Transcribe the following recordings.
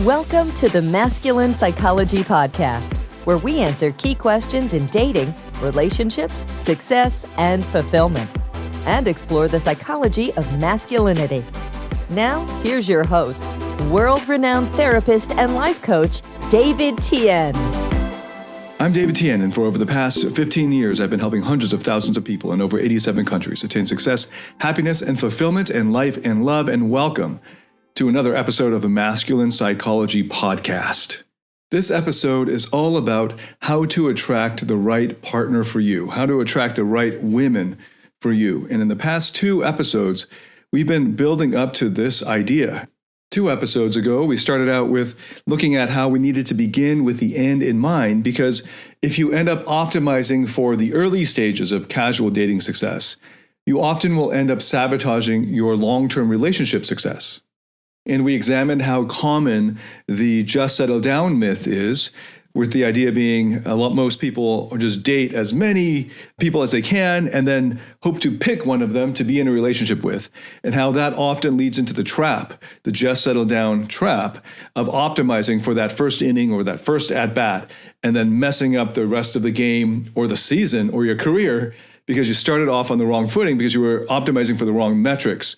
Welcome to the Masculine Psychology Podcast, where we answer key questions in dating, relationships, success, and fulfillment, and explore the psychology of masculinity. Now, here's your host, world-renowned therapist and life coach, David Tian. I'm David Tian, and for over the past 15 years, I've been helping hundreds of thousands of people in over 87 countries attain success, happiness, and fulfillment in life and love. And welcome to another episode of the Masculine Psychology Podcast. This episode is all about how to attract the right partner for you, how to attract the right women for you. And in the past 2 episodes, we've been building up to this idea. 2 episodes ago, we started out with looking at how we needed to begin with the end in mind, because if you end up optimizing for the early stages of casual dating success, you often will end up sabotaging your long-term relationship success. And we examined how common the just settle down myth is, with the idea being most people just date as many people as they can and then hope to pick one of them to be in a relationship with, and how that often leads into the trap, the just settle down trap of optimizing for that first inning or that first at bat, and then messing up the rest of the game or the season or your career because you started off on the wrong footing because you were optimizing for the wrong metrics,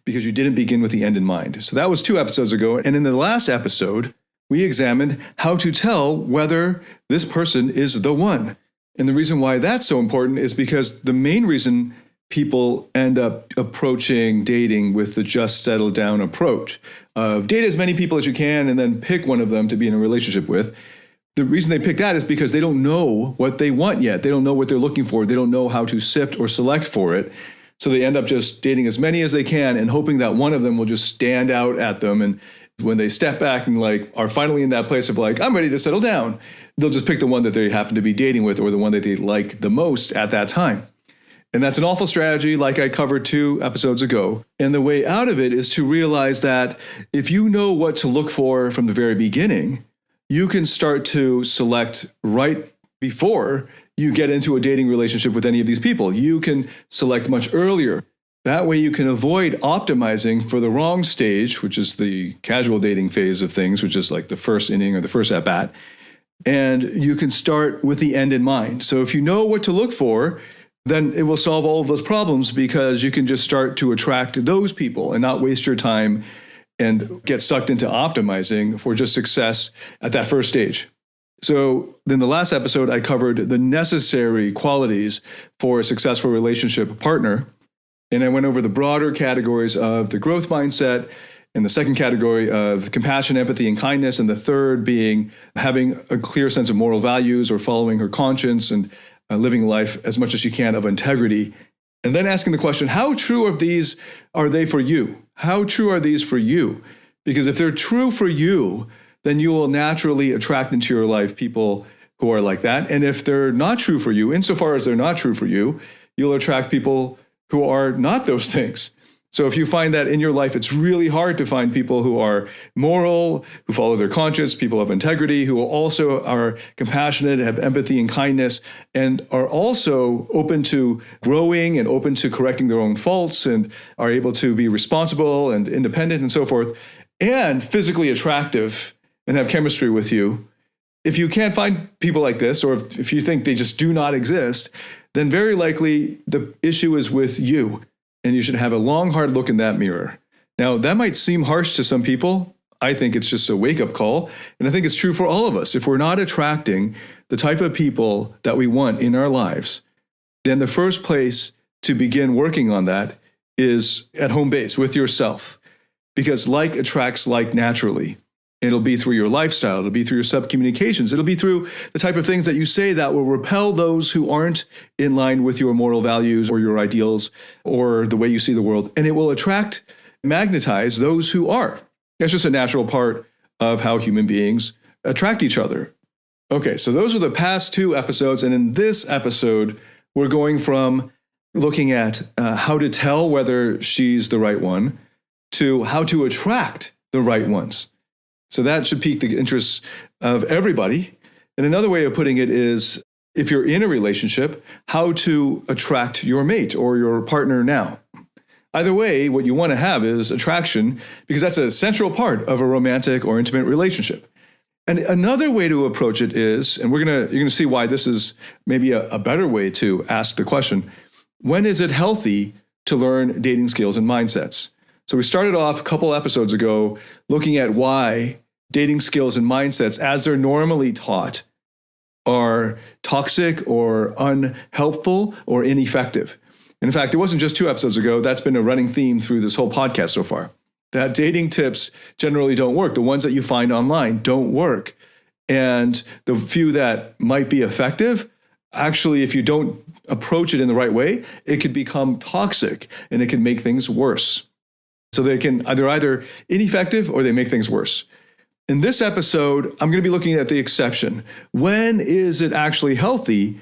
because you didn't begin with the end in mind. So that was 2 episodes ago. And in the last episode, we examined how to tell whether this person is the one. And the reason why that's so important is because the main reason people end up approaching dating with the just settle down approach of date as many people as you can and then pick one of them to be in a relationship with. The reason they pick that is because they don't know what they want yet. They don't know what they're looking for. They don't know how to sift or select for it. So they end up just dating as many as they can and hoping that one of them will just stand out at them. And when they step back and are finally in that place of I'm ready to settle down, they'll just pick the one that they happen to be dating with or the one that they like the most at that time. And that's an awful strategy, like I covered 2 episodes ago. And the way out of it is to realize that if you know what to look for from the very beginning, you can start to select right before you get into a dating relationship with any of these people. You can select much earlier. That way you can avoid optimizing for the wrong stage, which is the casual dating phase of things, which is like the first inning or the first at bat. And you can start with the end in mind. So if you know what to look for, then it will solve all of those problems, because you can just start to attract those people and not waste your time and get sucked into optimizing for just success at that first stage. So in the last episode, I covered the necessary qualities for a successful relationship partner. And I went over the broader categories of the growth mindset, and the second category of compassion, empathy, and kindness, and the third being having a clear sense of moral values or following her conscience and living life as much as you can of integrity. And then asking the question, how true of these are they for you? How true are these for you? Because if they're true for you, then you will naturally attract into your life people who are like that. And if they're not true for you, insofar as they're not true for you, you'll attract people who are not those things. So if you find that in your life, it's really hard to find people who are moral, who follow their conscience, people of integrity, who also are compassionate, have empathy and kindness, and are also open to growing and open to correcting their own faults and are able to be responsible and independent and so forth, and physically attractive and have chemistry with you. If you can't find people like this, or if you think they just do not exist, then very likely the issue is with you, and you should have a long, hard look in that mirror. Now, that might seem harsh to some people. I think it's just a wake-up call, and I think it's true for all of us. If we're not attracting the type of people that we want in our lives, then the first place to begin working on that is at home base with yourself, because like attracts like naturally. It'll be through your lifestyle. It'll be through your sub-communications. It'll be through the type of things that you say that will repel those who aren't in line with your moral values or your ideals or the way you see the world. And it will magnetize those who are. That's just a natural part of how human beings attract each other. Okay, so those are the past 2 episodes. And in this episode, we're going from looking at how to tell whether she's the right one to how to attract the right ones. So that should pique the interest of everybody. And another way of putting it is, if you're in a relationship, how to attract your mate or your partner now. Either way, what you want to have is attraction because that's a central part of a romantic or intimate relationship. And another way to approach it is, and you're gonna see why this is maybe a better way to ask the question, when is it healthy to learn dating skills and mindsets? So we started off a couple episodes ago looking at why dating skills and mindsets, as they're normally taught, are toxic or unhelpful or ineffective. And in fact, it wasn't just 2 episodes ago. That's been a running theme through this whole podcast so far, that dating tips generally don't work. The ones that you find online don't work. And the few that might be effective, actually, if you don't approach it in the right way, it could become toxic and it can make things worse. So they can either ineffective or they make things worse. In this episode, I'm going to be looking at the exception. When is it actually healthy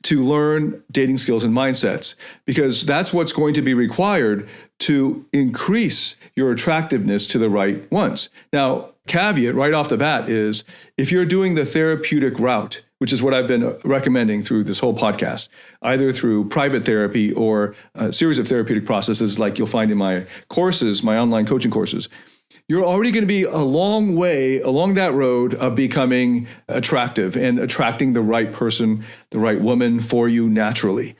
to learn dating skills and mindsets? Because that's what's going to be required to increase your attractiveness to the right ones. Now, caveat right off the bat is if you're doing the therapeutic route, which is what I've been recommending through this whole podcast, either through private therapy or a series of therapeutic processes like you'll find in my courses, my online coaching courses, you're already going to be a long way along that road of becoming attractive and attracting the right person, the right woman for you naturally.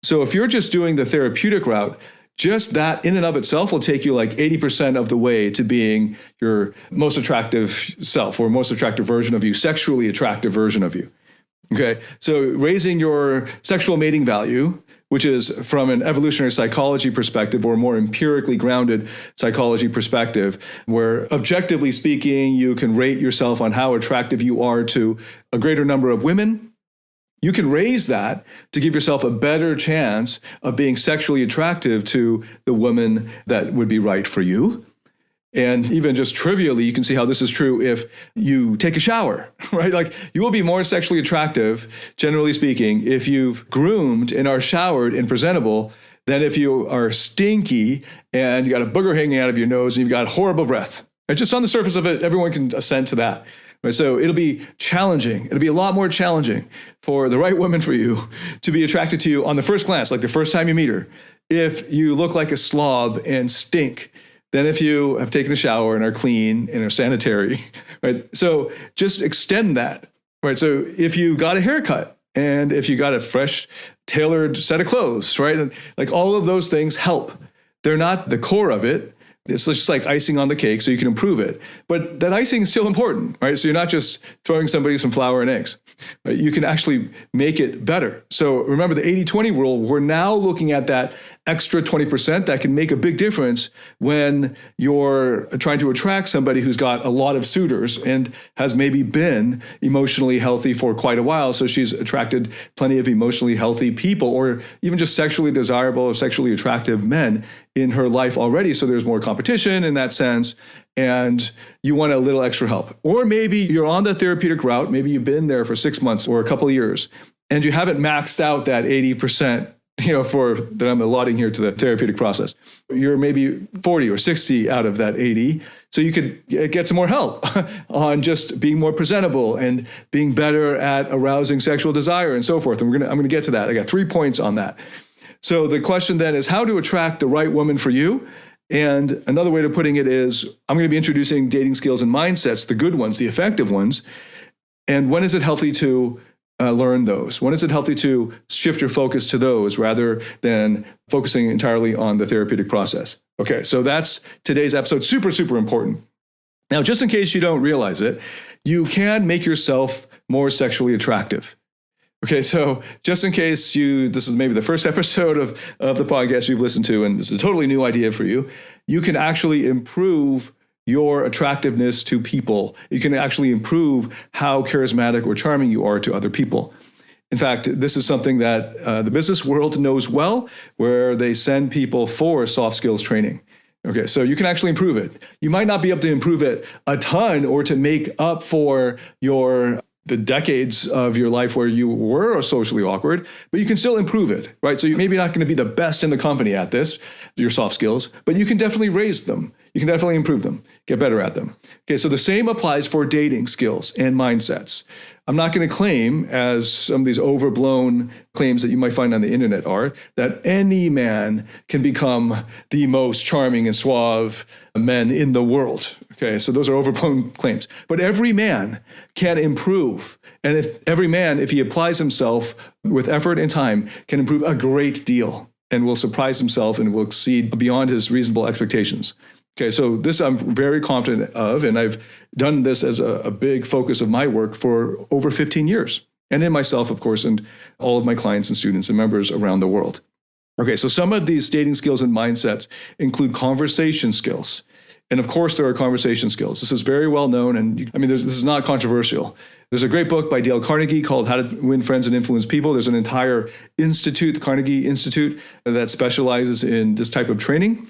So if you're just doing the therapeutic route, just that in and of itself will take you like 80% of the way to being your most attractive self or most attractive version of you, sexually attractive version of you. Okay, so raising your sexual mating value, which is from an evolutionary psychology perspective or more empirically grounded psychology perspective, where objectively speaking, you can rate yourself on how attractive you are to a greater number of women. You can raise that to give yourself a better chance of being sexually attractive to the woman that would be right for you. And even just trivially, you can see how this is true if you take a shower, right? Like you will be more sexually attractive, generally speaking, if you've groomed and are showered and presentable than if you are stinky and you got a booger hanging out of your nose and you've got horrible breath. Right? Just on the surface of it, everyone can assent to that. Right? So it'll be challenging. It'll be a lot more challenging for the right woman for you to be attracted to you on the first glance, like the first time you meet her, if you look like a slob and stink, than if you have taken a shower and are clean and are sanitary, right? So just extend that, right? So if you got a haircut and if you got a fresh, tailored set of clothes, right? And like all of those things help. They're not the core of it. It's just like icing on the cake, so you can improve it. But that icing is still important, right? So you're not just throwing somebody some flour and eggs, right? You can actually make it better. So remember the 80-20 rule, we're now looking at that extra 20% that can make a big difference when you're trying to attract somebody who's got a lot of suitors and has maybe been emotionally healthy for quite a while. So she's attracted plenty of emotionally healthy people or even just sexually desirable or sexually attractive men in her life already. So there's more competition in that sense. And you want a little extra help. Or maybe you're on the therapeutic route. Maybe you've been there for 6 months or a couple of years and you haven't maxed out that 80%, for that I'm allotting here to the therapeutic process. You're maybe 40 or 60 out of that 80. So you could get some more help on just being more presentable and being better at arousing sexual desire and so forth. And I'm going to get to that. I got 3 points on that. So the question then is how to attract the right woman for you. And another way of putting it is I'm going to be introducing dating skills and mindsets, the good ones, the effective ones. And when is it healthy to learn those? When is it healthy to shift your focus to those rather than focusing entirely on the therapeutic process? Okay, so that's today's episode. Super, super important. Now, just in case you don't realize it, you can make yourself more sexually attractive. Okay, so just in case this is maybe the first episode of the podcast you've listened to, and it's a totally new idea for you, you can actually improve your attractiveness to people. You can actually improve how charismatic or charming you are to other people. In fact, this is something that the business world knows well, where they send people for soft skills training. Okay, so you can actually improve it. You might not be able to improve it a ton or to make up for the decades of your life where you were socially awkward, but you can still improve it, right? So you're maybe not going to be the best in the company at this, your soft skills, but you can definitely raise them. you can definitely improve them, get better at them. Okay, so the same applies for dating skills and mindsets. I'm not going to claim, as some of these overblown claims that you might find on the internet are, that any man can become the most charming and suave men in the world. Okay, so those are overblown claims. But every man can improve. And if he applies himself with effort and time, can improve a great deal and will surprise himself and will exceed beyond his reasonable expectations. Okay, so this I'm very confident of, and I've done this as a big focus of my work for over 15 years, and in myself, of course, and all of my clients and students and members around the world. Okay, so some of these dating skills and mindsets include conversation skills. And of course, there are conversation skills. This is very well known, and this is not controversial. There's a great book by Dale Carnegie called How to Win Friends and Influence People. There's an entire institute, the Carnegie Institute, that specializes in this type of training.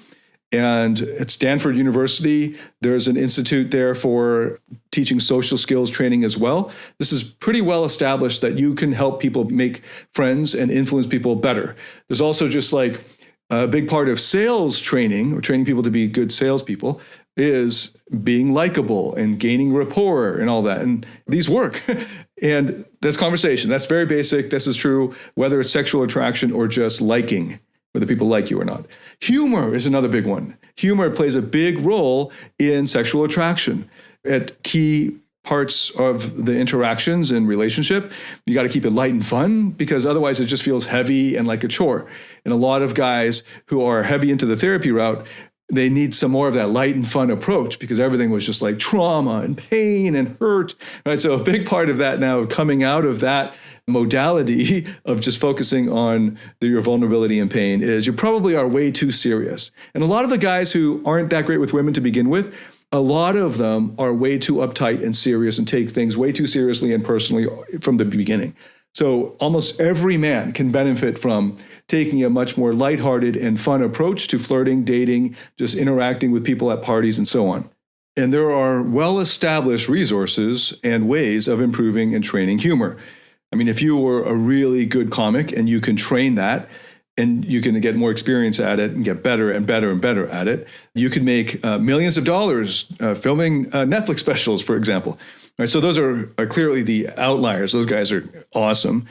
And at Stanford University, there's an institute there for teaching social skills training as well. This is pretty well established that you can help people make friends and influence people better. There's also just like a big part of sales training, or training people to be good salespeople, is being likable and gaining rapport and all that. And these work. And that's conversation. That's very basic. This is true whether it's sexual attraction or just liking, whether people like you or not. Humor is another big one. Humor plays a big role in sexual attraction. At key parts of the interactions and relationship, you got to keep it light and fun, because otherwise it just feels heavy and like a chore. And a lot of guys who are heavy into the therapy route, they need some more of that light and fun approach, because everything was just like trauma and pain and hurt, right? So a big part of that now, coming out of that modality of just focusing on your vulnerability and pain, is you probably are way too serious. And a lot of the guys who aren't that great with women to begin with, a lot of them are way too uptight and serious and take things way too seriously and personally from the beginning. So almost every man can benefit from taking a much more lighthearted and fun approach to flirting, dating, just interacting with people at parties and so on. And there are well-established resources and ways of improving and training humor. If you were a really good comic and you can train that, and you can get more experience at it and get better and better and better at it, you could make millions of dollars filming Netflix specials, for example. Right, so those are clearly the outliers. Those guys are awesome.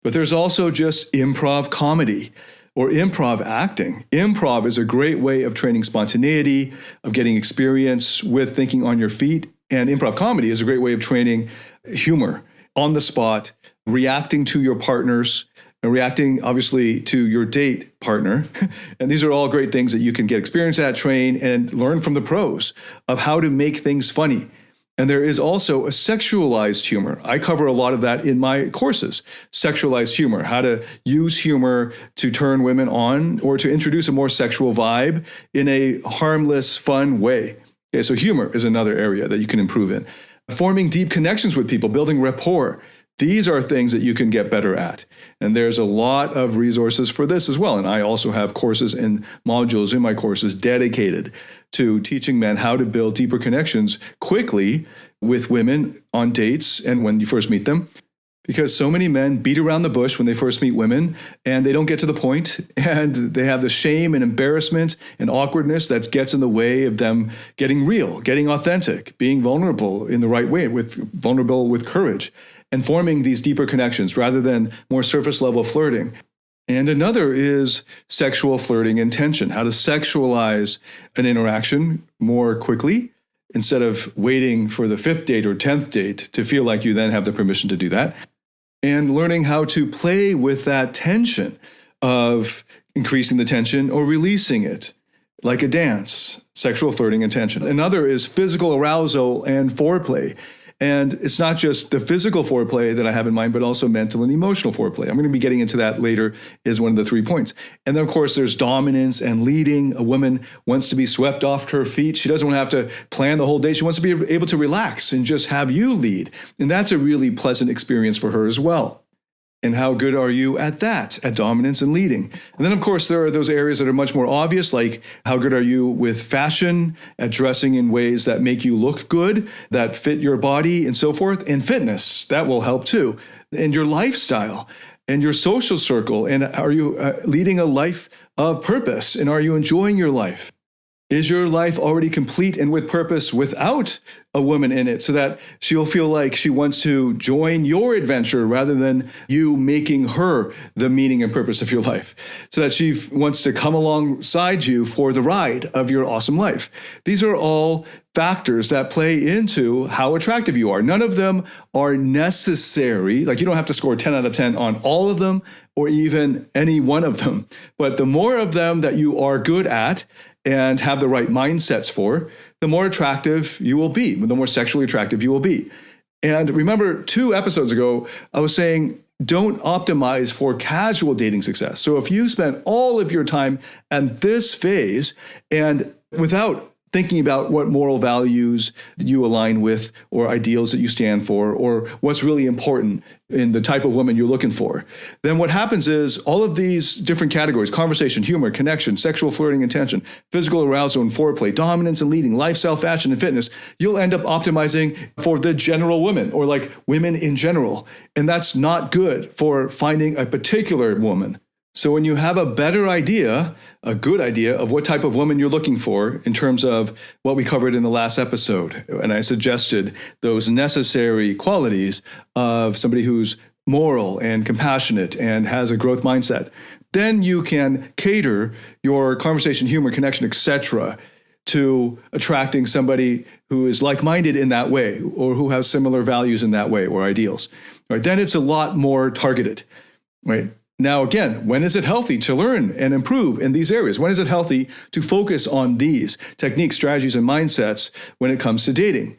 But there's also just improv comedy or improv acting. Improv is a great way of training spontaneity, of getting experience with thinking on your feet. And improv comedy is a great way of training humor on the spot, reacting to your partners, and reacting, obviously, to your date partner. And these are all great things that you can get experience at, train, and learn from the pros of how to make things funny. And there is also a sexualized humor. I cover a lot of that in my courses. Sexualized humor, how to use humor to turn women on or to introduce a more sexual vibe in a harmless, fun way. Okay, so humor is another area that you can improve in. Forming deep connections with people, building rapport. These are things that you can get better at. And there's a lot of resources for this as well. And I also have courses and modules in my courses dedicated to teaching men how to build deeper connections quickly with women on dates and when you first meet them. Because so many men beat around the bush when they first meet women, and they don't get to the point, and they have the shame and embarrassment and awkwardness that gets in the way of them getting real, getting authentic, being vulnerable in the right way, vulnerable with courage, and forming these deeper connections rather than more surface level flirting. And another is sexual flirting intention, how to sexualize an interaction more quickly instead of waiting for the 5th date or 10th date to feel like you then have the permission to do that. And learning how to play with that tension of increasing the tension or releasing it, like a dance, sexual flirting and tension. Another is physical arousal and foreplay. And it's not just the physical foreplay that I have in mind, but also mental and emotional foreplay. I'm going to be getting into that later as one of the 3 points. And then, of course, there's dominance and leading. A woman wants to be swept off her feet. She doesn't want to have to plan the whole day. She wants to be able to relax and just have you lead. And that's a really pleasant experience for her as well. And how good are you at that, at dominance and leading? And then, of course, there are those areas that are much more obvious, like how good are you with fashion, at dressing in ways that make you look good, that fit your body and so forth, and fitness, that will help too. And your lifestyle and your social circle. And are you leading a life of purpose? And are you enjoying your life? Is your life already complete and with purpose without a woman in it, so that she'll feel like she wants to join your adventure rather than you making her the meaning and purpose of your life, so that she wants to come alongside you for the ride of your awesome life? These are all factors that play into how attractive you are. None of them are necessary. Like, you don't have to score 10 out of 10 on all of them or even any one of them. But the more of them that you are good at and have the right mindsets for, the more attractive you will be, the more sexually attractive you will be. And remember, 2 episodes ago, I was saying, don't optimize for casual dating success. So if you spend all of your time at this phase and without thinking about what moral values you align with or ideals that you stand for or what's really important in the type of woman you're looking for, then what happens is all of these different categories: conversation, humor, connection, sexual flirting, intention, physical arousal and foreplay, dominance and leading, lifestyle, fashion, and fitness, you'll end up optimizing for the general woman, or like women in general. And that's not good for finding a particular woman. So when you have a better idea, a good idea of what type of woman you're looking for in terms of what we covered in the last episode, and I suggested those necessary qualities of somebody who's moral and compassionate and has a growth mindset, then you can cater your conversation, humor, connection, etc., to attracting somebody who is like-minded in that way, or who has similar values in that way, or ideals. Right? Then it's a lot more targeted, right? Now, again, when is it healthy to learn and improve in these areas? When is it healthy to focus on these techniques, strategies, and mindsets when it comes to dating?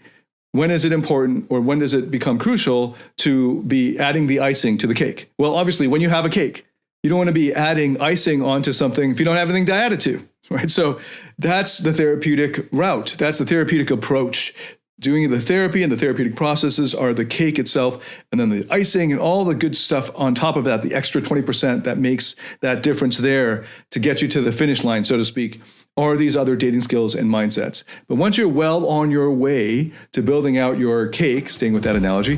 When is it important, or when does it become crucial to be adding the icing to the cake? Well, obviously, when you have a cake, you don't want to be adding icing onto something if you don't have anything to add it to, right? So that's the therapeutic route. That's the therapeutic approach. Doing the therapy and the therapeutic processes are the cake itself, and then the icing and all the good stuff on top of that, the extra 20% that makes that difference there to get you to the finish line, so to speak, are these other dating skills and mindsets. But once you're well on your way to building out your cake, staying with that analogy,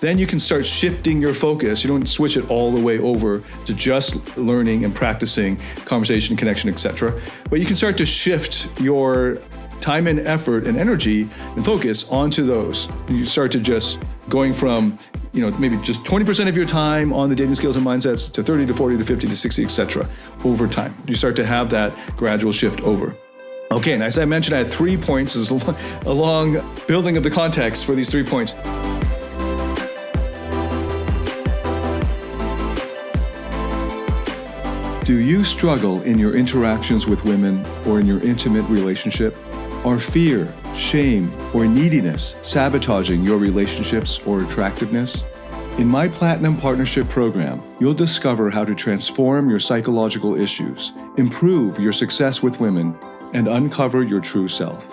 then you can start shifting your focus. You don't switch it all the way over to just learning and practicing conversation, connection, etc. But you can start to shift your time and effort and energy and focus onto those. You start to just going from, maybe just 20% of your time on the dating skills and mindsets to 30 to 40 to 50 to 60, etc. over time. You start to have that gradual shift over. Okay, and as I mentioned, I had 3 points. This is a long building of the context for these 3 points. Do you struggle in your interactions with women or in your intimate relationship? Are fear, shame, or neediness sabotaging your relationships or attractiveness? In my Platinum Partnership Program, you'll discover how to transform your psychological issues, improve your success with women, and uncover your true self.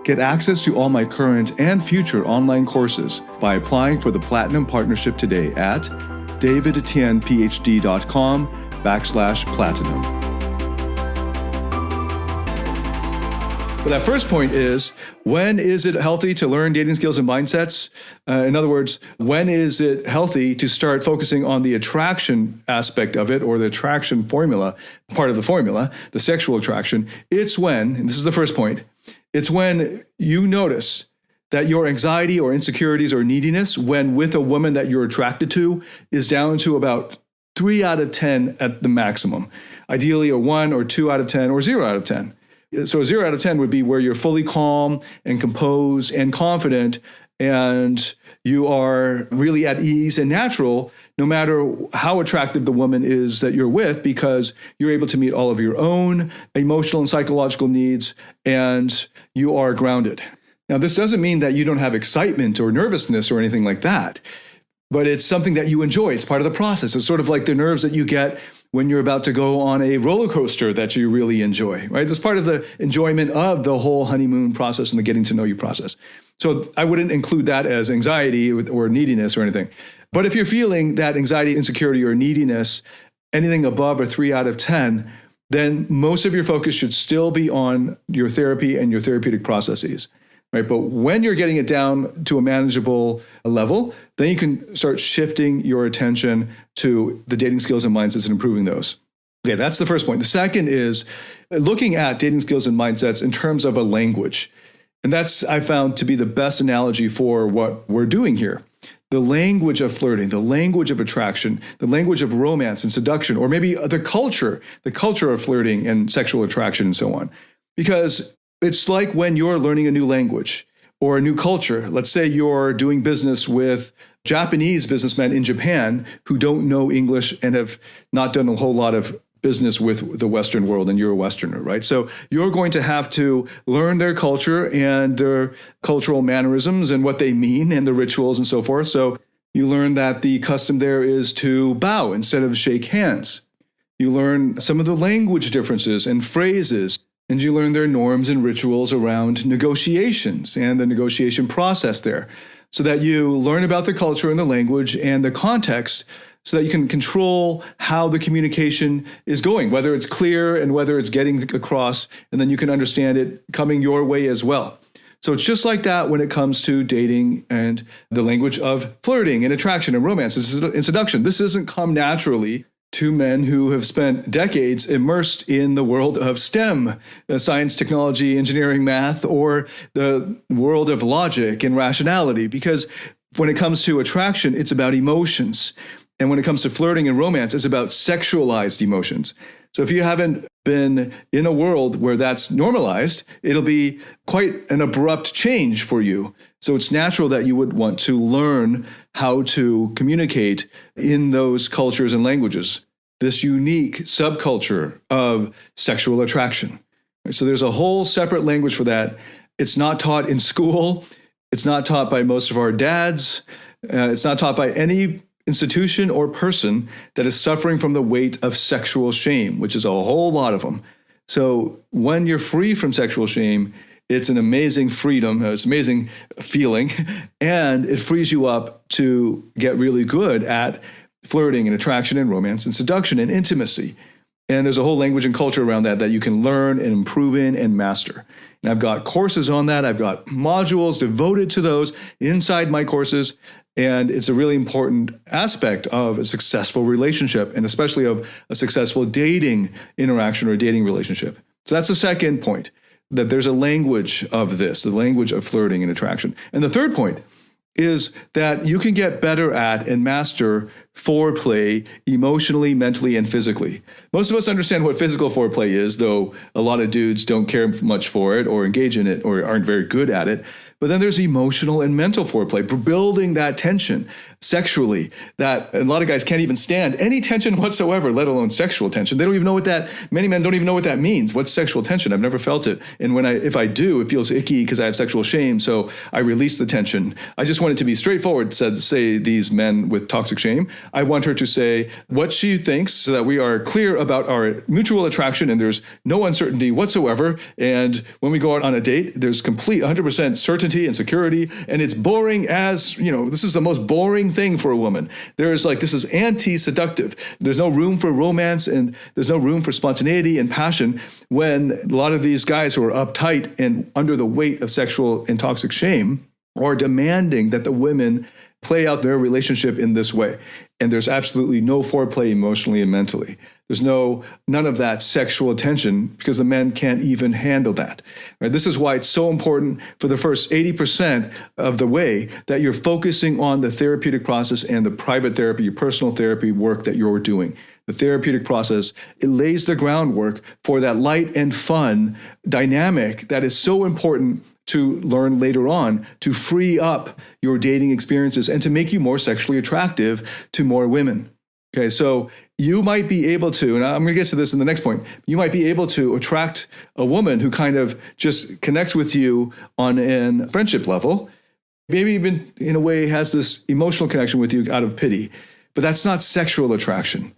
Get access to all my current and future online courses by applying for the Platinum Partnership today at davidtianphd.com/platinum. But that first point is, when is it healthy to learn dating skills and mindsets? In other words, when is it healthy to start focusing on the attraction aspect of it, or the attraction formula, part of the formula, the sexual attraction? It's when, and this is the first point, it's when you notice that your anxiety or insecurities or neediness, when with a woman that you're attracted to, is down to about 3 out of 10 at the maximum. Ideally, a 1 or 2 out of 10 or 0 out of 10. So a 0 out of 10 would be where you're fully calm and composed and confident, and you are really at ease and natural, no matter how attractive the woman is that you're with, because you're able to meet all of your own emotional and psychological needs, and you are grounded. Now, this doesn't mean that you don't have excitement or nervousness or anything like that, but it's something that you enjoy. It's part of the process. It's sort of like the nerves that you get when you're about to go on a roller coaster that you really enjoy, right? That's part of the enjoyment of the whole honeymoon process and the getting to know you process. So I wouldn't include that as anxiety or neediness or anything. But if you're feeling that anxiety, insecurity, or neediness, anything above a 3 out of 10, then most of your focus should still be on your therapy and your therapeutic processes. Right? But when you're getting it down to a manageable level, then you can start shifting your attention to the dating skills and mindsets and improving those. Okay, that's the first point. The second is looking at dating skills and mindsets in terms of a language. And that's, I found, to be the best analogy for what we're doing here. The language of flirting, the language of attraction, the language of romance and seduction, or maybe the culture of flirting and sexual attraction and so on. Because it's like when you're learning a new language or a new culture. Let's say you're doing business with Japanese businessmen in Japan who don't know English and have not done a whole lot of business with the Western world, and you're a Westerner, right? So you're going to have to learn their culture and their cultural mannerisms and what they mean and the rituals and so forth. So you learn that the custom there is to bow instead of shake hands. You learn some of the language differences and phrases, and you learn their norms and rituals around negotiations and the negotiation process there, so that you learn about the culture and the language and the context, so that you can control how the communication is going, whether it's clear and whether it's getting across, and then you can understand it coming your way as well. So it's just like that when it comes to dating and the language of flirting and attraction and romance and seduction. This doesn't come naturally to men who have spent decades immersed in the world of STEM, science, technology, engineering, math, or the world of logic and rationality, because when it comes to attraction, it's about emotions. And when it comes to flirting and romance, it's about sexualized emotions. So if you haven't been in a world where that's normalized, it'll be quite an abrupt change for you. So it's natural that you would want to learn how to communicate in those cultures and languages, this unique subculture of sexual attraction. So there's a whole separate language for that. It's not taught in school. It's not taught by most of our dads. It's not taught by any institution or person that is suffering from the weight of sexual shame, which is a whole lot of them. So when you're free from sexual shame, it's an amazing freedom, it's an amazing feeling, and it frees you up to get really good at flirting and attraction and romance and seduction and intimacy. And there's a whole language and culture around that you can learn and improve in and master. And I've got courses on that. I've got modules devoted to those inside my courses. And it's a really important aspect of a successful relationship, and especially of a successful dating interaction or dating relationship. So that's the second point, that there's a language of this, the language of flirting and attraction. And the third point is that you can get better at and master foreplay emotionally, mentally, and physically. Most of us understand what physical foreplay is, though a lot of dudes don't care much for it or engage in it or aren't very good at it. But then there's emotional and mental foreplay, building that tension sexually that a lot of guys can't even stand any tension whatsoever, let alone sexual tension. They don't even know what that, many men don't even know what that means. What's sexual tension? I've never felt it. And if I do, it feels icky because I have sexual shame. So I release the tension. I just want it to be straightforward, say these men with toxic shame. I want her to say what she thinks so that we are clear about our mutual attraction and there's no uncertainty whatsoever. And when we go out on a date, there's complete 100% certainty and security. And it's boring as, this is the most boring thing for a woman. This is anti-seductive. There's no room for romance and there's no room for spontaneity and passion when a lot of these guys who are uptight and under the weight of sexual and toxic shame are demanding that the women play out their relationship in this way. And there's absolutely no foreplay emotionally and mentally. There's none of that sexual attention because the men can't even handle that. Right? This is why it's so important for the first 80% of the way that you're focusing on the therapeutic process and the private therapy, your personal therapy work that you're doing. The therapeutic process, it lays the groundwork for that light and fun dynamic that is so important to learn later on to free up your dating experiences and to make you more sexually attractive to more women. Okay, so you might be able to, and I'm going to get to this in the next point, you might be able to attract a woman who kind of just connects with you on a friendship level, maybe even in a way has this emotional connection with you out of pity, but that's not sexual attraction.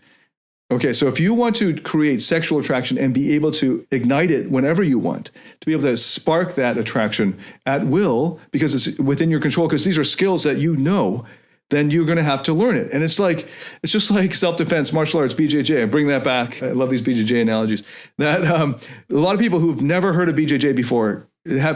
Okay, so if you want to create sexual attraction and be able to ignite it whenever you want, to be able to spark that attraction at will, because it's within your control, because these are skills that you know, then you're going to have to learn it. And it's just like self-defense, martial arts, BJJ. I bring that back. I love these BJJ analogies. That a lot of people who've never heard of BJJ before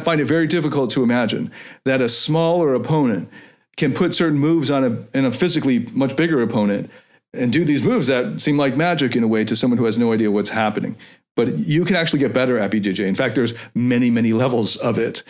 find it very difficult to imagine that a smaller opponent can put certain moves on a physically much bigger opponent and do these moves that seem like magic in a way to someone who has no idea what's happening. But you can actually get better at BJJ. In fact, there's many, many levels of it.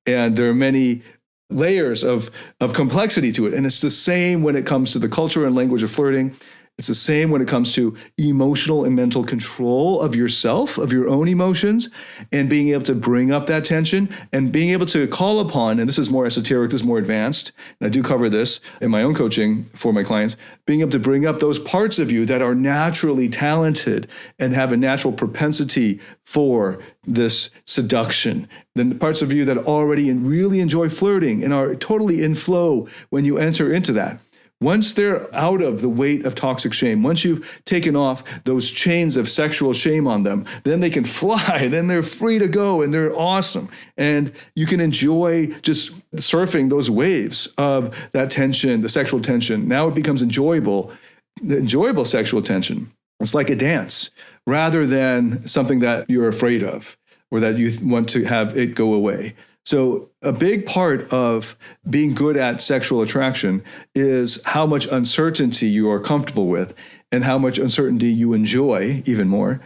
And there are many layers of complexity to it. And it's the same when it comes to the culture and language of flirting. It's the same when it comes to emotional and mental control of yourself, of your own emotions, and being able to bring up that tension and being able to call upon, and this is more esoteric, this is more advanced, and I do cover this in my own coaching for my clients, being able to bring up those parts of you that are naturally talented and have a natural propensity for this seduction. Then the parts of you that already really enjoy flirting and are totally in flow when you enter into that. Once they're out of the weight of toxic shame, once you've taken off those chains of sexual shame on them, then they can fly, then they're free to go and they're awesome. And you can enjoy just surfing those waves of that tension, the sexual tension. Now it becomes enjoyable, the enjoyable sexual tension. It's like a dance rather than something that you're afraid of or that you want to have it go away. So a big part of being good at sexual attraction is how much uncertainty you are comfortable with and how much uncertainty you enjoy even more.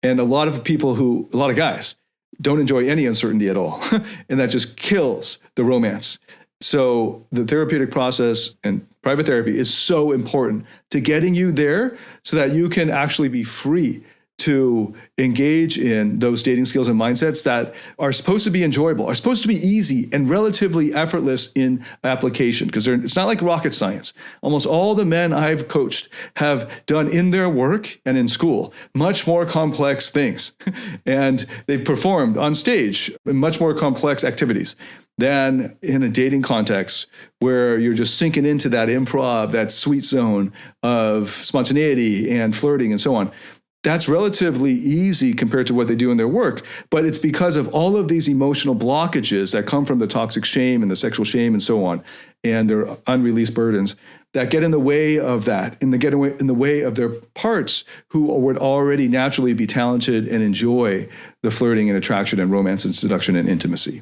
And a lot of guys don't enjoy any uncertainty at all. And that just kills the romance. So the therapeutic process and private therapy is so important to getting you there so that you can actually be free to engage in those dating skills and mindsets that are supposed to be enjoyable, are supposed to be easy and relatively effortless in application, because it's not like rocket science. Almost all the men I've coached have done in their work and in school much more complex things. And they've performed on stage in much more complex activities than in a dating context where you're just sinking into that improv, that sweet zone of spontaneity and flirting and so on. That's relatively easy compared to what they do in their work, but it's because of all of these emotional blockages that come from the toxic shame and the sexual shame and so on, and their unreleased burdens that get in the way of that, in the way of their parts who would already naturally be talented and enjoy the flirting and attraction and romance and seduction and intimacy.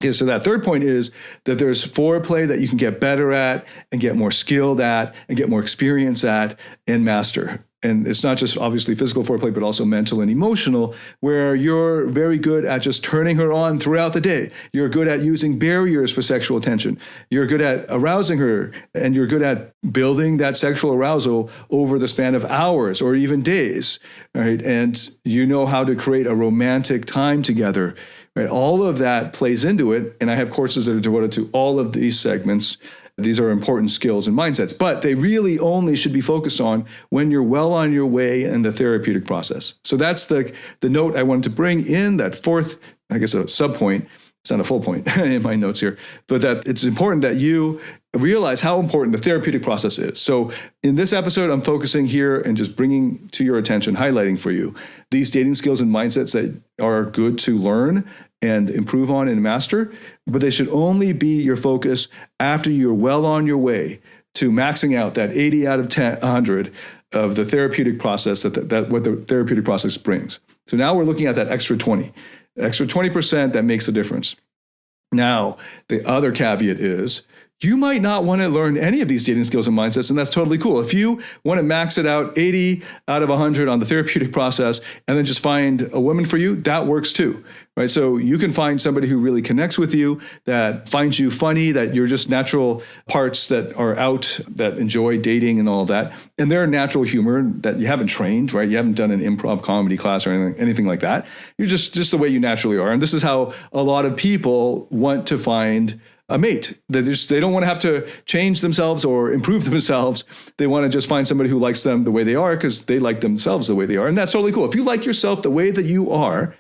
Okay, so that third point is that there's foreplay that you can get better at and get more skilled at and get more experience at and master. And it's not just obviously physical foreplay, but also mental and emotional, where you're very good at just turning her on throughout the day. You're good at using barriers for sexual tension. You're good at arousing her, and you're good at building that sexual arousal over the span of hours or even days, right? And you know how to create a romantic time together, right? All of that plays into it. And I have courses that are devoted to all of these segments. These are important skills and mindsets, but they really only should be focused on when you're well on your way in the therapeutic process. So that's the note I wanted to bring in, that fourth, I guess, a sub-point. It's not a full point in my notes here, but that it's important that you realize how important the therapeutic process is. So in this episode, I'm focusing here and just bringing to your attention, highlighting for you these dating skills and mindsets that are good to learn and improve on and master, but they should only be your focus after you're well on your way to maxing out that 80 out of 100 of the therapeutic process that what the therapeutic process brings. So now we're looking at that extra 20% that makes a difference. Now, the other caveat is you might not want to learn any of these dating skills and mindsets, and that's totally cool. If you want to max it out 80 out of 100 on the therapeutic process and then just find a woman for you, that works too, right? So you can find somebody who really connects with you, that finds you funny, that you're just natural parts that are out, that enjoy dating and all of that. And they're natural humor that you haven't trained, right? You haven't done an improv comedy class or anything like that. You're just the way you naturally are. And this is how a lot of people want to find a mate. They don't want to have to change themselves or improve themselves. They want to just find somebody who likes them the way they are because they like themselves the way they are. And that's totally cool. If you like yourself the way that you are,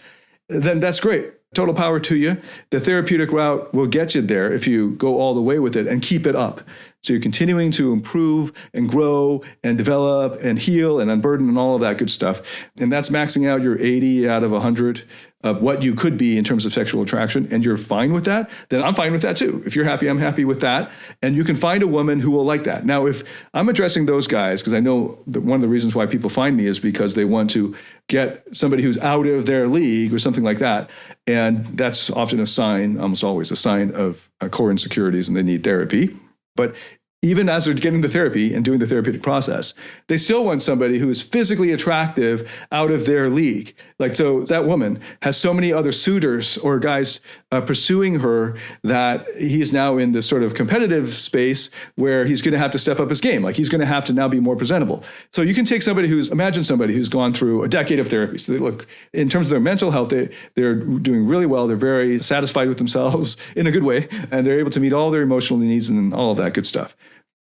then that's great. Total power to you. The therapeutic route will get you there if you go all the way with it and keep it up. So you're continuing to improve and grow and develop and heal and unburden and all of that good stuff. And that's maxing out your 80 out of 100 of what you could be in terms of sexual attraction, and you're fine with that, then I'm fine with that too. If you're happy, I'm happy with that. And you can find a woman who will like that. Now, if I'm addressing those guys, because I know that one of the reasons why people find me is because they want to get somebody who's out of their league or something like that. And that's often a sign, almost always a sign of core insecurities, and they need therapy. But even as they're getting the therapy and doing the therapeutic process, they still want somebody who is physically attractive out of their league. Like, so that woman has so many other suitors or guys pursuing her that he's now in this sort of competitive space where he's going to have to step up his game. Like, he's going to have to now be more presentable. So you can take imagine somebody who's gone through a decade of therapy. So they look, in terms of their mental health, they're doing really well. They're very satisfied with themselves in a good way, and they're able to meet all their emotional needs and all of that good stuff.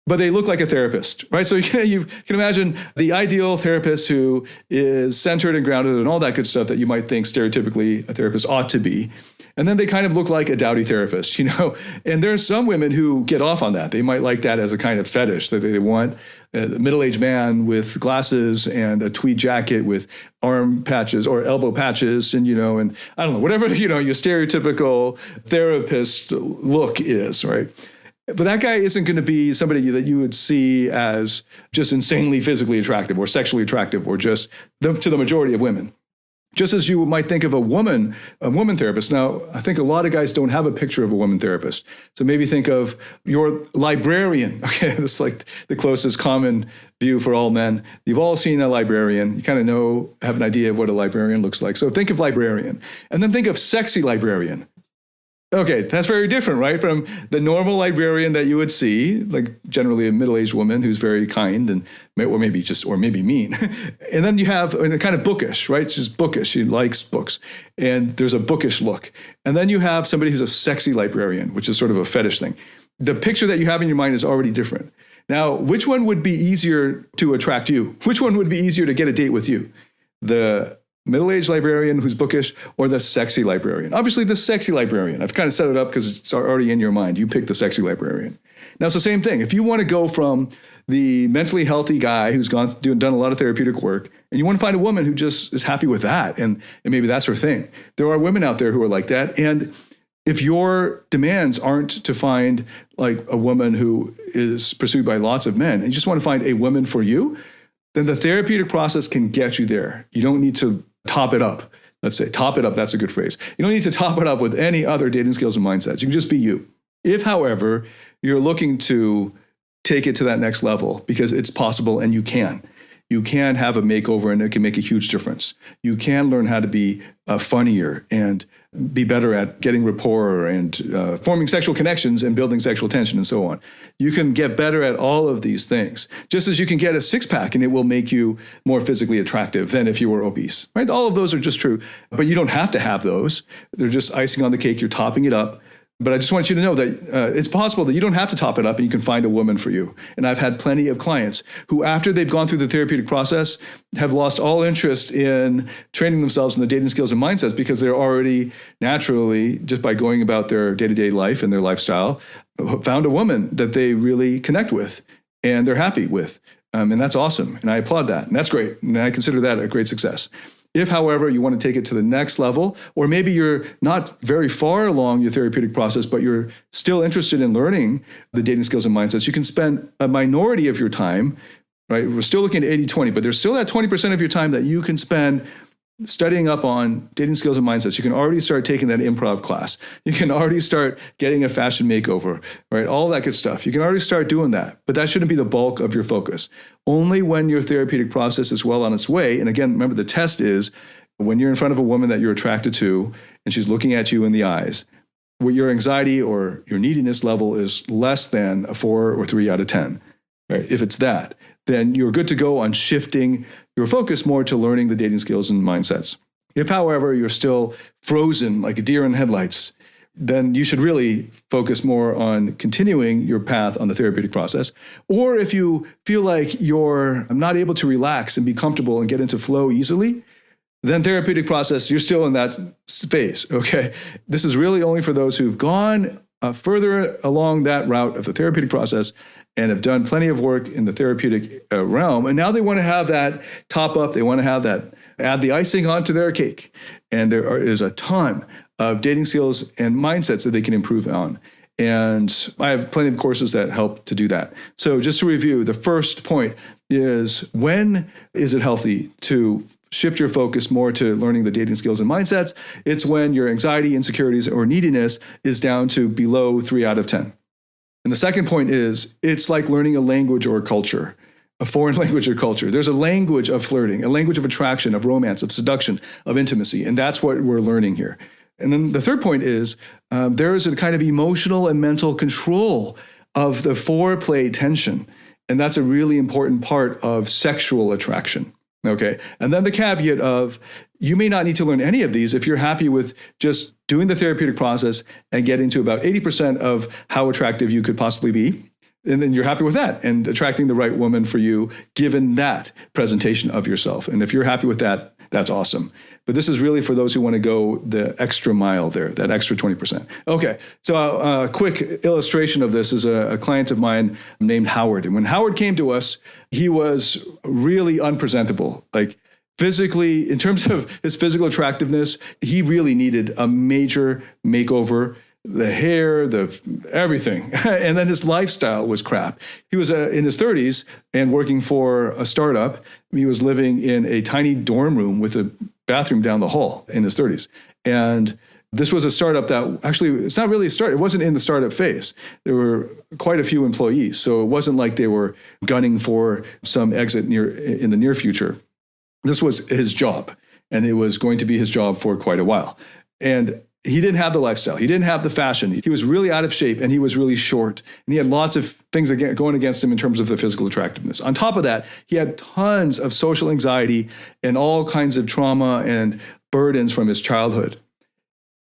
But they look like a therapist, right? So you can imagine the ideal therapist who is centered and grounded and all that good stuff that you might think stereotypically a therapist ought to be. And then they kind of look like a dowdy therapist, And there's some women who get off on that. They might like that as a kind of fetish, that they want a middle-aged man with glasses and a tweed jacket with arm patches or elbow patches and I don't know, whatever, your stereotypical therapist look is, right? But that guy isn't going to be somebody that you would see as just insanely physically attractive or sexually attractive or just to the majority of women. Just as you might think of a woman therapist. Now, I think a lot of guys don't have a picture of a woman therapist. So maybe think of your librarian. Okay, that's like the closest common view for all men. You've all seen a librarian. You kind of have an idea of what a librarian looks like. So think of librarian. And then think of sexy librarian. Okay, that's very different, right? From the normal librarian that you would see, like generally a middle-aged woman who's very kind and maybe mean. And then you have a kind of bookish, right? She's bookish. She likes books. And there's a bookish look. And then you have somebody who's a sexy librarian, which is sort of a fetish thing. The picture that you have in your mind is already different. Now, which one would be easier to attract you? Which one would be easier to get a date with you? The middle-aged librarian who's bookish or the sexy librarian? Obviously, the sexy librarian. I've kind of set it up because it's already in your mind. You pick the sexy librarian. Now, it's the same thing. If you want to go from the mentally healthy guy who's done a lot of therapeutic work, and you want to find a woman who just is happy with that, and maybe that's her thing. There are women out there who are like that. And if your demands aren't to find like a woman who is pursued by lots of men, and you just want to find a woman for you, then the therapeutic process can get you there. You don't need to top it up. Let's say top it up. That's a good phrase. You don't need to top it up with any other dating skills and mindsets. You can just be you. If, however, you're looking to take it to that next level, because it's possible and you can have a makeover and it can make a huge difference. You can learn how to be funnier and be better at getting rapport and forming sexual connections and building sexual tension and so on. You can get better at all of these things, just as you can get a six-pack and it will make you more physically attractive than if you were obese, right? All of those are just true, but you don't have to have those. They're just icing on the cake. You're topping it up. But I just want you to know that it's possible that you don't have to top it up and you can find a woman for you. And I've had plenty of clients who, after they've gone through the therapeutic process, have lost all interest in training themselves in the dating skills and mindsets because they're already naturally, just by going about their day-to-day life and their lifestyle, found a woman that they really connect with and they're happy with. And that's awesome. And I applaud that. And that's great. And I consider that a great success. If, however, you want to take it to the next level, or maybe you're not very far along your therapeutic process, but you're still interested in learning the dating skills and mindsets, you can spend a minority of your time, right? We're still looking at 80-20, but there's still that 20% of your time that you can spend studying up on dating skills and mindsets. You can already start taking that improv class. You can already start getting a fashion makeover, right? All that good stuff. You can already start doing that, but that shouldn't be the bulk of your focus. Only when your therapeutic process is well on its way. And again, remember the test is when you're in front of a woman that you're attracted to and she's looking at you in the eyes, where your anxiety or your neediness level is less than a 4 or 3 out of 10. Right? If it's that, then you're good to go on shifting your focus more to learning the dating skills and mindsets. If, however, you're still frozen like a deer in headlights, then you should really focus more on continuing your path on the therapeutic process. Or if you feel like you're not able to relax and be comfortable and get into flow easily, then therapeutic process, you're still in that phase, okay? This is really only for those who've gone further along that route of the therapeutic process and have done plenty of work in the therapeutic realm. And now they want to have that top up. They want to have that, add the icing onto their cake. And there is a ton of dating skills and mindsets that they can improve on. And I have plenty of courses that help to do that. So just to review, the first point is, when is it healthy to shift your focus more to learning the dating skills and mindsets? It's when your anxiety, insecurities, or neediness is down to below 3 out of 10. And the second point is it's like learning a language or a culture, a foreign language or culture. There's a language of flirting, a language of attraction, of romance, of seduction, of intimacy. And that's what we're learning here. And then the third point is there is a kind of emotional and mental control of the foreplay tension. And that's a really important part of sexual attraction. Okay. And then the caveat of you may not need to learn any of these if you're happy with just doing the therapeutic process and getting to about 80% of how attractive you could possibly be. And then you're happy with that and attracting the right woman for you, given that presentation of yourself. And if you're happy with that, that's awesome. But this is really for those who want to go the extra mile there, that extra 20%. Okay, so a quick illustration of this is a client of mine named Howard. And when Howard came to us, he was really unpresentable. Like physically, in terms of his physical attractiveness, he really needed a major makeover. The hair, everything. And then his lifestyle was crap. He was in his 30s and working for a startup. He was living in a tiny dorm room with a bathroom down the hall in his 30s. And this was a startup that actually, it's not really a startup. It wasn't in the startup phase. There were quite a few employees. So it wasn't like they were gunning for some exit in the near future. This was his job. And it was going to be his job for quite a while. And he didn't have the lifestyle. He didn't have the fashion. He was really out of shape and he was really short. And he had lots of things going against him in terms of the physical attractiveness. On top of that, he had tons of social anxiety and all kinds of trauma and burdens from his childhood.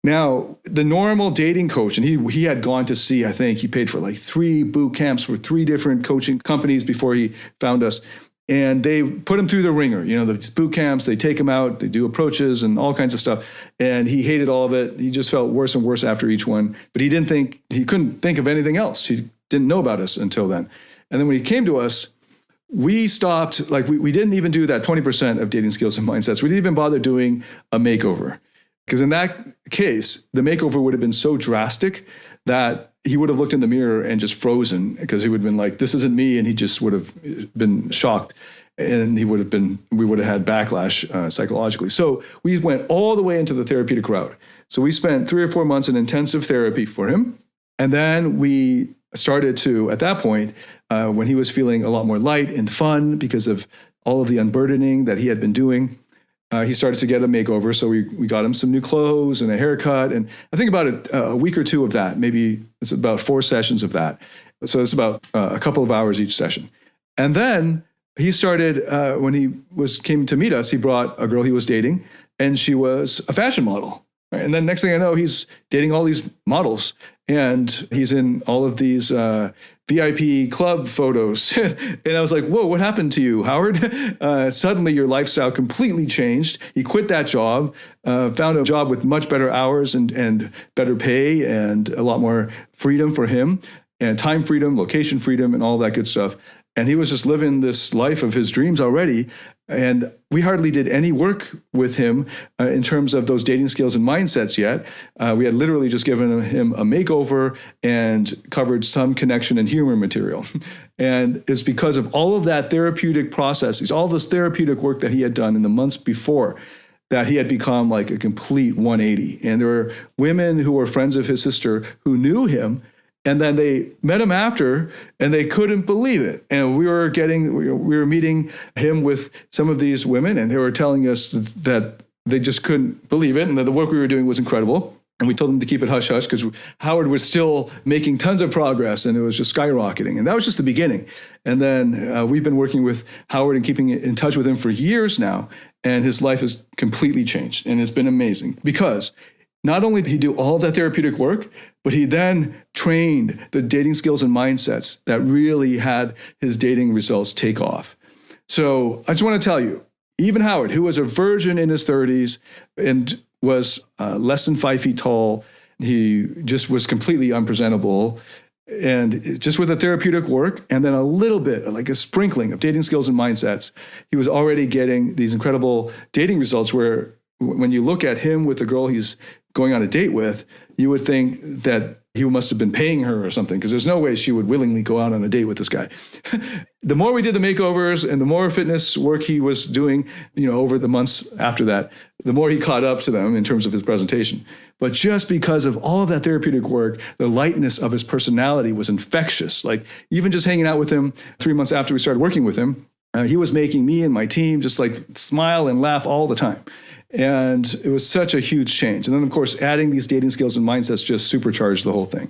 Now, the normal dating coach, and he had gone to see, I think he paid for like 3 boot camps for 3 different coaching companies before he found us. And they put him through the ringer, these boot camps, they take him out, they do approaches and all kinds of stuff. And he hated all of it. He just felt worse and worse after each one. But he couldn't think of anything else. He didn't know about us until then. And then when he came to us, we stopped, we didn't even do that 20% of dating skills and mindsets. We didn't even bother doing a makeover. Because in that case, the makeover would have been so drastic that he would have looked in the mirror and just frozen because he would have been like, this isn't me. And he just would have been shocked and we would have had backlash psychologically. So we went all the way into the therapeutic route. So we spent 3 or 4 months in intensive therapy for him. And then we started to, at that point, when he was feeling a lot more light and fun because of all of the unburdening that he had been doing, he started to get a makeover. So we got him some new clothes and a haircut. And I think about a week or 2 of that, maybe it's about 4 sessions of that. So it's about a couple of hours each session. And then he started, when he came to meet us, he brought a girl he was dating and she was a fashion model. Right? And then next thing I know, he's dating all these models and he's in all of these VIP club photos. And I was like, whoa, what happened to you, Howard? Suddenly your lifestyle completely changed. He quit that job, found a job with much better hours and better pay and a lot more freedom for him and time freedom, location freedom, and all that good stuff. And he was just living this life of his dreams already. And we hardly did any work with him in terms of those dating skills and mindsets yet. We had literally just given him a makeover and covered some connection and humor material. And it's because of all of that therapeutic processes, all this therapeutic work that he had done in the months before, that he had become like a complete 180. And there were women who were friends of his sister who knew him. And then they met him after and they couldn't believe it. And we were meeting him with some of these women and they were telling us that they just couldn't believe it. And that the work we were doing was incredible. And we told them to keep it hush hush because Howard was still making tons of progress and it was just skyrocketing. And that was just the beginning. And then we've been working with Howard and keeping in touch with him for years now. And his life has completely changed. And it's been amazing because not only did he do all of that therapeutic work, but he then trained the dating skills and mindsets that really had his dating results take off. So I just want to tell you, even Howard, who was a virgin in his 30s and was less than 5 feet tall, he just was completely unpresentable. And just with the therapeutic work and then a little bit, like a sprinkling of dating skills and mindsets, he was already getting these incredible dating results where when you look at him with the girl he's going on a date with, you would think that he must have been paying her or something, because there's no way she would willingly go out on a date with this guy. The more we did the makeovers and the more fitness work he was doing, over the months after that, the more he caught up to them in terms of his presentation. But just because of all of that therapeutic work, the lightness of his personality was infectious. Like, even just hanging out with him 3 months after we started working with him, he was making me and my team just like smile and laugh all the time. And it was such a huge change. And then, of course, adding these dating skills and mindsets just supercharged the whole thing.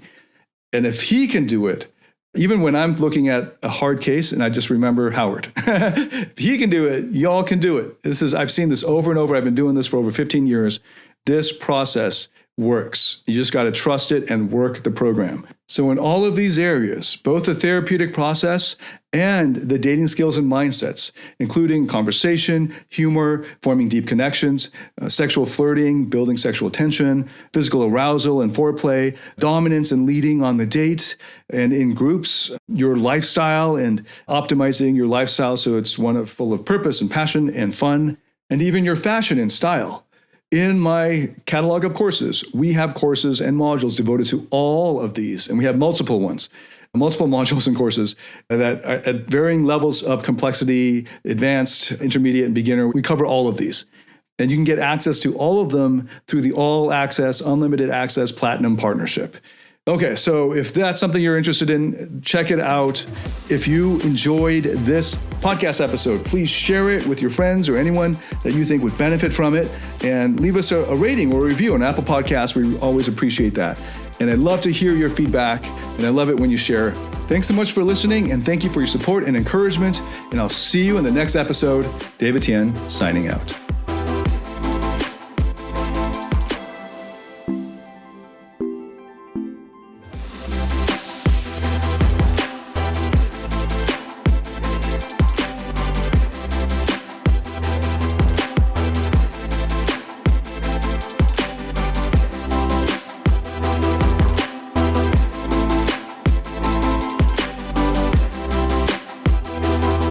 And if he can do it, even when I'm looking at a hard case and I just remember Howard, if he can do it, y'all can do it. I've seen this over and over. I've been doing this for over 15 years. This process works. You just got to trust it and work the program. So in all of these areas, both the therapeutic process and the dating skills and mindsets, including conversation, humor, forming deep connections, sexual flirting, building sexual tension, physical arousal and foreplay, dominance and leading on the date and in groups, your lifestyle and optimizing your lifestyle so it's one full of purpose and passion and fun, and even your fashion and style. In my catalog of courses, we have courses and modules devoted to all of these, and we have multiple modules and courses that are at varying levels of complexity, advanced, intermediate, and beginner. We cover all of these. And you can get access to all of them through the All Access, Unlimited Access Platinum Partnership. Okay, so if that's something you're interested in, check it out. If you enjoyed this podcast episode, please share it with your friends or anyone that you think would benefit from it, and leave us a rating or a review on Apple Podcasts. We always appreciate that. And I'd love to hear your feedback, and I love it when you share. Thanks so much for listening, and thank you for your support and encouragement. And I'll see you in the next episode. David Tian, signing out.